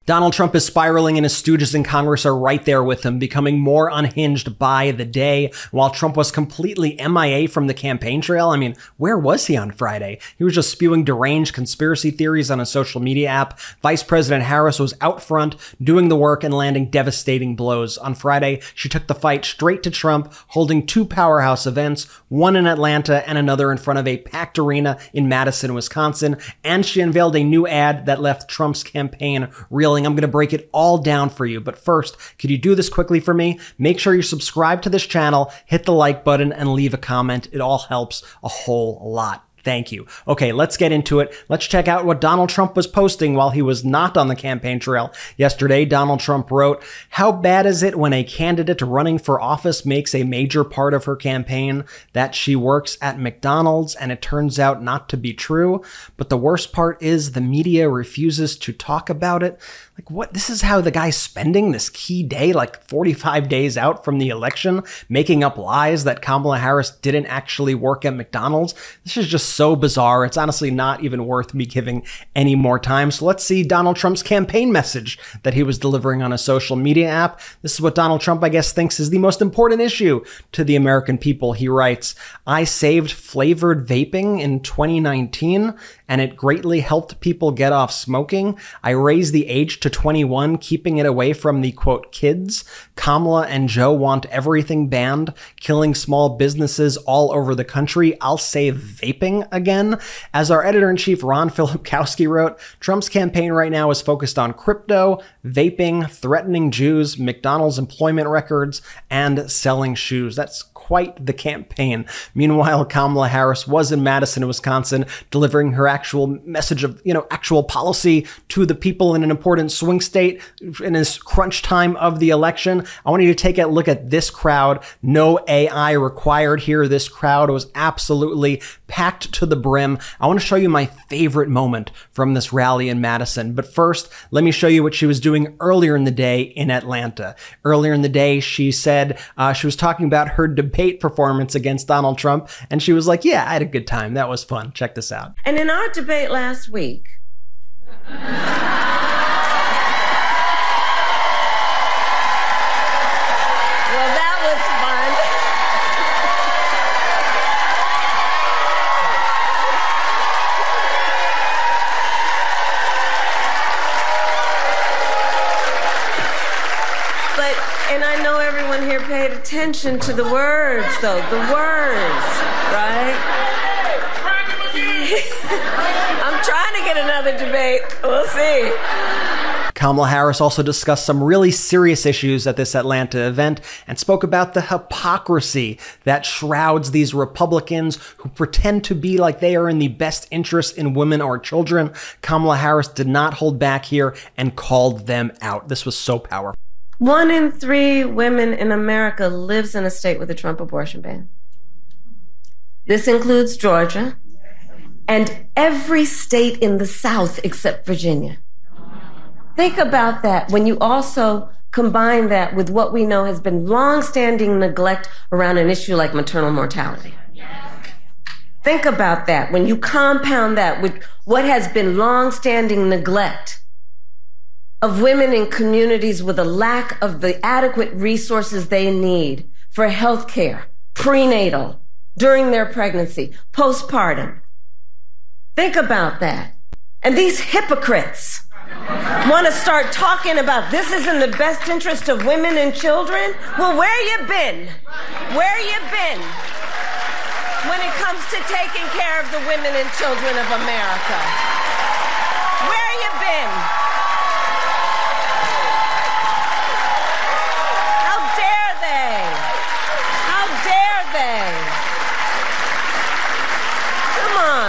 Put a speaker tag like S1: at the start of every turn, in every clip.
S1: Donald Trump is spiraling and his stooges in Congress are right there with him, becoming more unhinged by the day. While Trump was completely MIA from the campaign trail, I mean, where was he on Friday? He was just spewing deranged conspiracy theories on a social media app. Vice President Harris was out front, doing the work and landing devastating blows. On Friday, she took the fight straight to Trump, holding two powerhouse events, one in Atlanta and another in front of a packed arena in Madison, Wisconsin. And she unveiled a new ad that left Trump's campaign reeling. I'm going to break it all down for you. But first, could you do this quickly for me? Make sure you subscribe to this channel, hit the like button, and leave a comment. It all helps a whole lot. Thank you. Okay, let's get into it. Let's check out what Donald Trump was posting while he was not on the campaign trail. Yesterday, Donald Trump wrote, "How bad is it when a candidate running for office makes a major part of her campaign that she works at McDonald's and it turns out not to be true? But the worst part is the media refuses to talk about it." Like, what? This is how the guy's spending this key day, like 45 days out from the election, making up lies that Kamala Harris didn't actually work at McDonald's. This is just so bizarre. It's honestly not even worth me giving any more time. So let's see Donald Trump's campaign message that he was delivering on a social media app. This is what Donald Trump, I guess, thinks is the most important issue to the American people. He writes, "I saved flavored vaping in 2019, and it greatly helped people get off smoking. I raised the age to 21, keeping it away from the, quote, kids. Kamala and Joe want everything banned, killing small businesses all over the country. I'll save vaping again." As our editor-in-chief Ron Filipkowski wrote, Trump's campaign right now is focused on crypto, vaping, threatening Jews, McDonald's employment records, and selling shoes. That's quite the campaign. Meanwhile, Kamala Harris was in Madison, Wisconsin, delivering her actual message of, actual policy to the people in an important swing state in this crunch time of the election. I want you to take a look at this crowd. No AI required here. This crowd was absolutely packed to the brim. I want to show you my favorite moment from this rally in Madison. But first, let me show you what she was doing earlier in the day in Atlanta. Earlier in the day, she said she was talking about her debate performance against Donald Trump. And she was like, "Yeah, I had a good time. That was fun. Check this out."
S2: And in our debate last week, and I know everyone here paid attention to the words, though. The words, right? I'm trying to get another debate. We'll see.
S1: Kamala Harris also discussed some really serious issues at this Atlanta event and spoke about the hypocrisy that shrouds these Republicans who pretend to be like they are in the best interest in women or children. Kamala Harris did not hold back here and called them out. This was so powerful.
S2: 1 in 3 women in America lives in a state with a Trump abortion ban. This includes Georgia and every state in the South except Virginia. Think about that when you also combine that with what we know has been long-standing neglect around an issue like maternal mortality. Think about that when you compound that with what has been long-standing neglect of women in communities with a lack of the adequate resources they need for health care, prenatal, during their pregnancy, postpartum. Think about that. And these hypocrites want to start talking about this is in the best interest of women and children. Well, where you been? Where you been when it comes to taking care of the women and children of America? Where you been?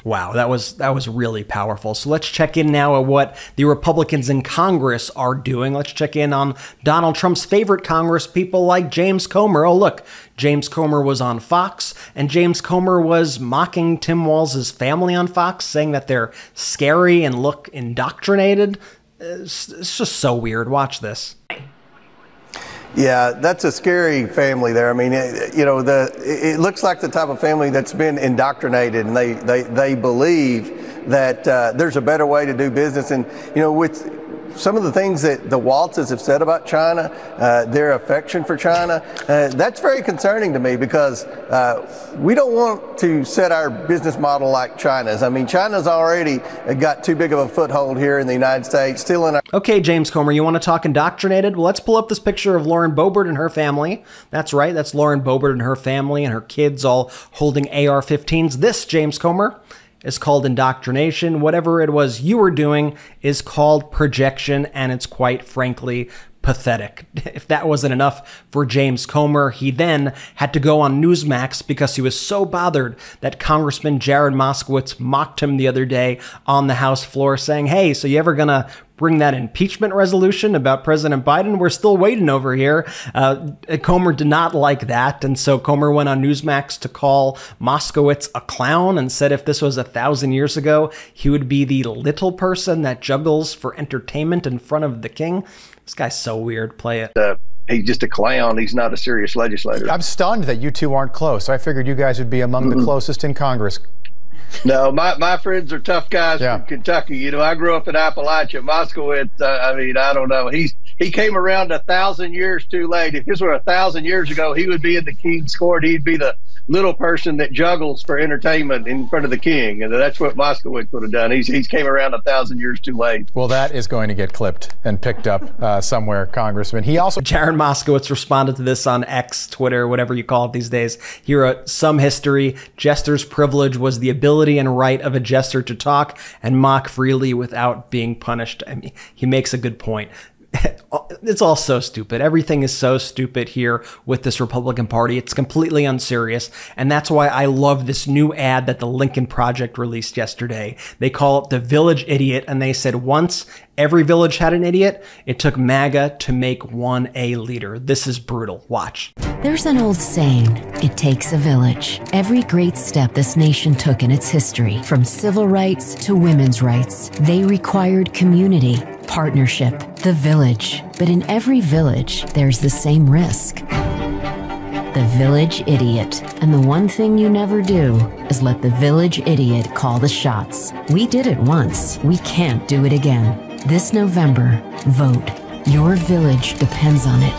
S1: Wow, that was really powerful. So let's check in now at what the Republicans in Congress are doing. Let's check in on Donald Trump's favorite Congress people like James Comer. Oh, look, James Comer was on Fox, and James Comer was mocking Tim Walz's family on Fox, saying that they're scary and look indoctrinated. It's just so weird. Watch this.
S3: Yeah, that's a scary family there. I mean, it looks like the type of family that's been indoctrinated, and they believe that there's a better way to do business. And, some of the things that the Waltzes have said about China, their affection for China, that's very concerning to me, because we don't want to set our business model like China's. I mean, China's already got too big of a foothold here in the United States, still in our...
S1: Okay, James Comer, you want to talk indoctrinated? Well, let's pull up this picture of Lauren Boebert and her family. That's right, that's Lauren Boebert and her family and her kids all holding AR-15s. This, James Comer, is called indoctrination. Whatever it was you were doing is called projection, and it's quite frankly pathetic. If that wasn't enough for James Comer, he then had to go on Newsmax because he was so bothered that Congressman Jared Moskowitz mocked him the other day on the House floor, saying, hey, so you ever gonna bring that impeachment resolution about President Biden? We're still waiting over here. Comer did not like that, and so Comer went on Newsmax to call Moskowitz a clown and said if this was 1,000 years ago, he would be the little person that juggles for entertainment in front of the king. This guy's so weird. Play it.
S4: He's just a clown. He's not a serious legislator.
S5: I'm stunned that you two aren't close. I figured you guys would be among the closest in Congress.
S4: No, my friends are tough guys from Kentucky. You know, I grew up in Appalachia. Moskowitz, I mean, I don't know. He came around 1,000 years too late. If this were 1,000 years ago, he would be in the king's court. He'd be the little person that juggles for entertainment in front of the king, and that's what Moskowitz would have done. He's came around 1,000 years too late.
S5: Well, that is going to get clipped and picked up somewhere, Congressman. He also...
S1: Jared Moskowitz responded to this on X, Twitter, whatever you call it these days. He wrote, some history, jester's privilege was the ability and right of a jester to talk and mock freely without being punished. I mean, he makes a good point. It's all so stupid. Everything is so stupid here with this Republican Party. It's completely unserious. And that's why I love this new ad that the Lincoln Project released yesterday. They call it the Village Idiot. And they said once every village had an idiot, it took MAGA to make one a leader. This is brutal. Watch.
S6: There's an old saying, it takes a village. Every great step this nation took in its history, from civil rights to women's rights, they required community, partnership, the village. But in every village, there's the same risk. The village idiot. And the one thing you never do is let the village idiot call the shots. We did it once. We can't do it again. This November, vote. Your village depends on it.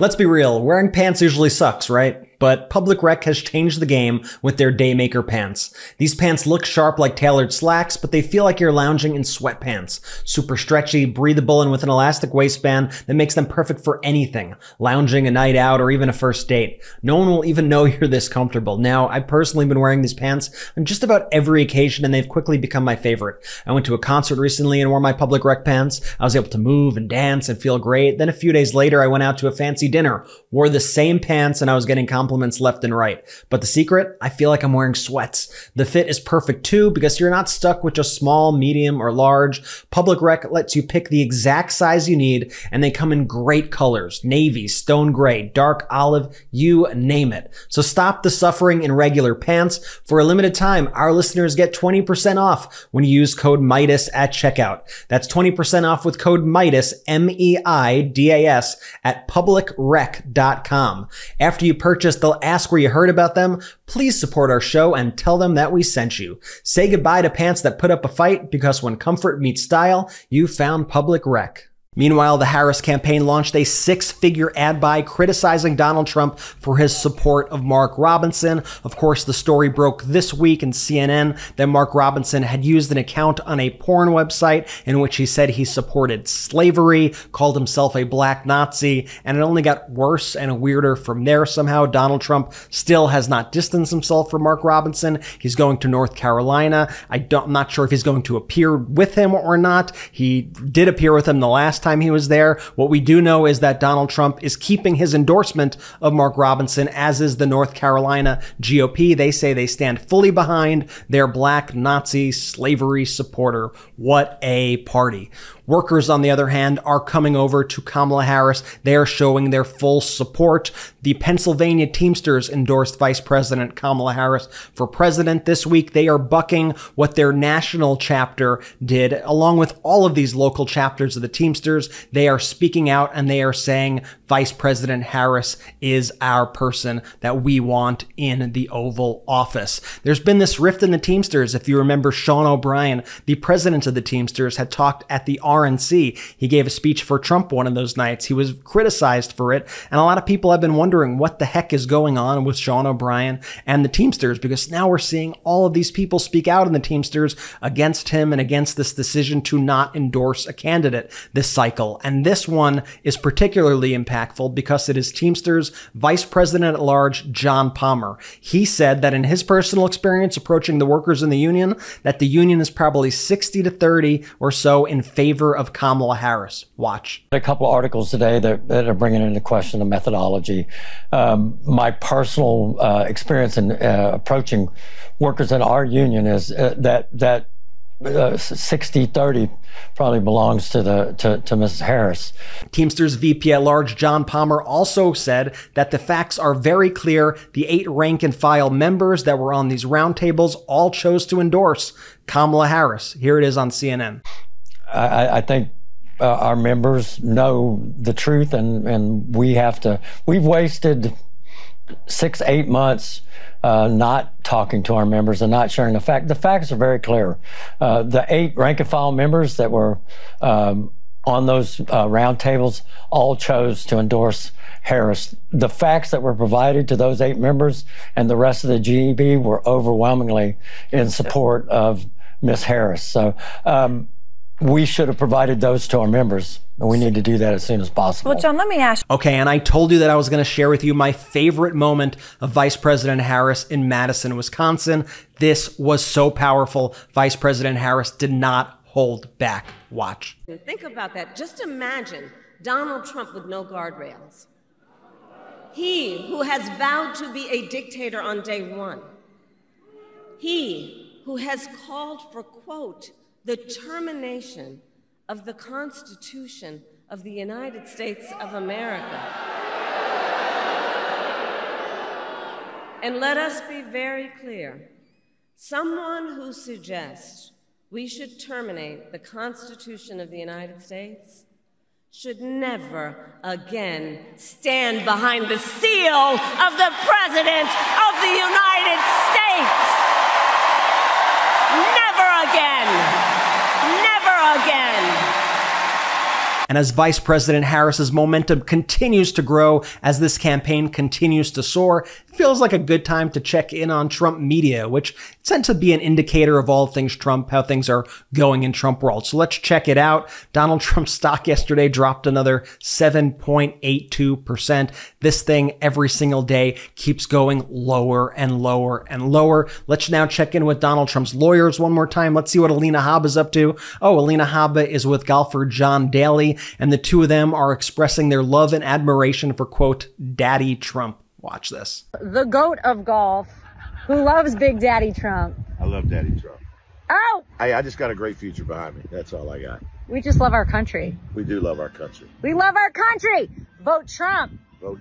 S1: Let's be real, wearing pants usually sucks, right? But Public Rec has changed the game with their Daymaker pants. These pants look sharp like tailored slacks, but they feel like you're lounging in sweatpants. Super stretchy, breathable, and with an elastic waistband that makes them perfect for anything. Lounging, a night out, or even a first date. No one will even know you're this comfortable. Now, I've personally been wearing these pants on just about every occasion, and they've quickly become my favorite. I went to a concert recently and wore my Public Rec pants. I was able to move and dance and feel great. Then a few days later, I went out to a fancy dinner, wore the same pants, and I was getting compliments left and right. But the secret? I feel like I'm wearing sweats. The fit is perfect too, because you're not stuck with just small, medium, or large. Public Rec lets you pick the exact size you need, and they come in great colors. Navy, stone gray, dark olive, you name it. So stop the suffering in regular pants. For a limited time, our listeners get 20% off when you use code Meidas at checkout. That's 20% off with code Meidas, M-E-I-D-A-S, at publicrec.com. After you purchase, they'll ask where you heard about them. Please support our show and tell them that we sent you. Say goodbye to pants that put up a fight, because when comfort meets style, you found Public Rec. Meanwhile, the Harris campaign launched a 6-figure ad buy criticizing Donald Trump for his support of Mark Robinson. Of course, the story broke this week in CNN that Mark Robinson had used an account on a porn website in which he said he supported slavery, called himself a black Nazi, and it only got worse and weirder from there somehow. Donald Trump still has not distanced himself from Mark Robinson. He's going to North Carolina. I'm not sure if he's going to appear with him or not. He did appear with him the last time he was there. What we do know is that Donald Trump is keeping his endorsement of Mark Robinson, as is the North Carolina GOP. They say they stand fully behind their black Nazi slavery supporter. What a party. Workers, on the other hand, are coming over to Kamala Harris. They are showing their full support. The Pennsylvania Teamsters endorsed Vice President Kamala Harris for president this week. They are bucking what their national chapter did, along with all of these local chapters of the Teamsters. Teamsters, they are speaking out and they are saying Vice President Harris is our person that we want in the Oval Office. There's been this rift in the Teamsters. If you remember, Sean O'Brien, the president of the Teamsters, had talked at the RNC. He gave a speech for Trump one of those nights. He was criticized for it. And a lot of people have been wondering what the heck is going on with Sean O'Brien and the Teamsters, because now we're seeing all of these people speak out in the Teamsters against him and against this decision to not endorse a candidate this cycle. And this one is particularly impactful because it is Teamsters Vice President at Large, John Palmer. He said that in his personal experience approaching the workers in the union, that the union is probably 60-30 or so in favor of Kamala Harris. Watch.
S7: A couple of articles today that are bringing into question the methodology. My personal experience in approaching workers in our union is that 60-30 probably belongs to Ms. Harris.
S1: Teamsters VP at Large John Palmer also said that the facts are very clear. The 8 rank and file members that were on these roundtables all chose to endorse Kamala Harris. Here it is on CNN.
S7: I think our members know the truth, and we've wasted 6-8 months not talking to our members and not sharing the facts. The facts are very clear. The 8 rank and file members that were on those roundtables all chose to endorse Harris. The facts that were provided to those 8 members and the rest of the GEB were overwhelmingly in support of Ms. Harris. So we should have provided those to our members, and we need to do that as soon as possible.
S8: Well, John, let me ask.
S1: Okay, and I told you that I was going to share with you my favorite moment of Vice President Harris in Madison, Wisconsin. This was so powerful. Vice President Harris did not hold back. Watch.
S2: Think about that. Just imagine Donald Trump with no guardrails. He who has vowed to be a dictator on day one. He who has called for, quote, the termination of the Constitution of the United States of America. And let us be very clear. Someone who suggests we should terminate the Constitution of the United States should never again stand behind the seal of the President of the United States. Never again. Never again.
S1: And as Vice President Harris's momentum continues to grow, as this campaign continues to soar, it feels like a good time to check in on Trump media, which tends to be an indicator of all things Trump, how things are going in Trump world. So let's check it out. Donald Trump's stock yesterday dropped another 7.82%. This thing every single day keeps going lower and lower and lower. Let's now check in with Donald Trump's lawyers one more time. Let's see what Alina Habba is up to. Oh, Alina Habba is with golfer John Daly, and the two of them are expressing their love and admiration for, quote, Daddy Trump. Watch this.
S8: The GOAT of golf, who loves Big Daddy Trump.
S9: I love Daddy Trump.
S8: Oh!
S9: Hey, I just got a great future behind me. That's all I got.
S8: We just love our country.
S9: We do love our country.
S8: We love our country! Vote Trump!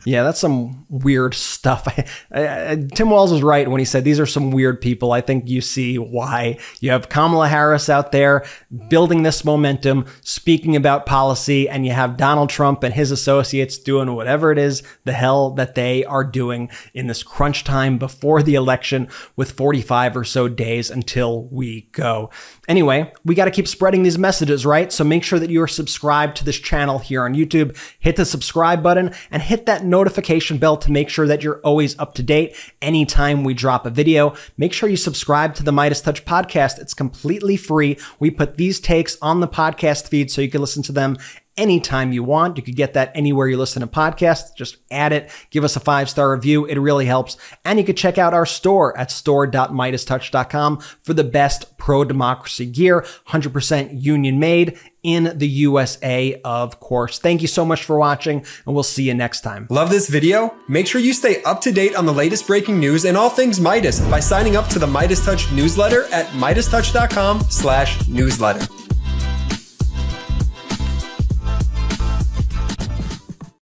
S1: Yeah, that's some weird stuff. Tim Walz was right when he said these are some weird people. I think you see why. You have Kamala Harris out there building this momentum, speaking about policy, and you have Donald Trump and his associates doing whatever it is the hell that they are doing in this crunch time before the election with 45 or so days until we go. Anyway, we got to keep spreading these messages, right? So make sure that you are subscribed to this channel here on YouTube. Hit the subscribe button and hit that notification bell to make sure that you're always up to date anytime we drop a video. Make sure you subscribe to the MeidasTouch podcast. It's completely free. We put these takes on the podcast feed so you can listen to them anytime you want. You could get that anywhere you listen to podcasts. Just add it, give us a 5-star review. It really helps. And you could check out our store at store.meidastouch.com for the best pro-democracy gear, 100% union made in the USA, of course. Thank you so much for watching, and we'll see you next time.
S10: Love this video? Make sure you stay up to date on the latest breaking news and all things Meidas by signing up to the MeidasTouch newsletter at meidastouch.com/newsletter.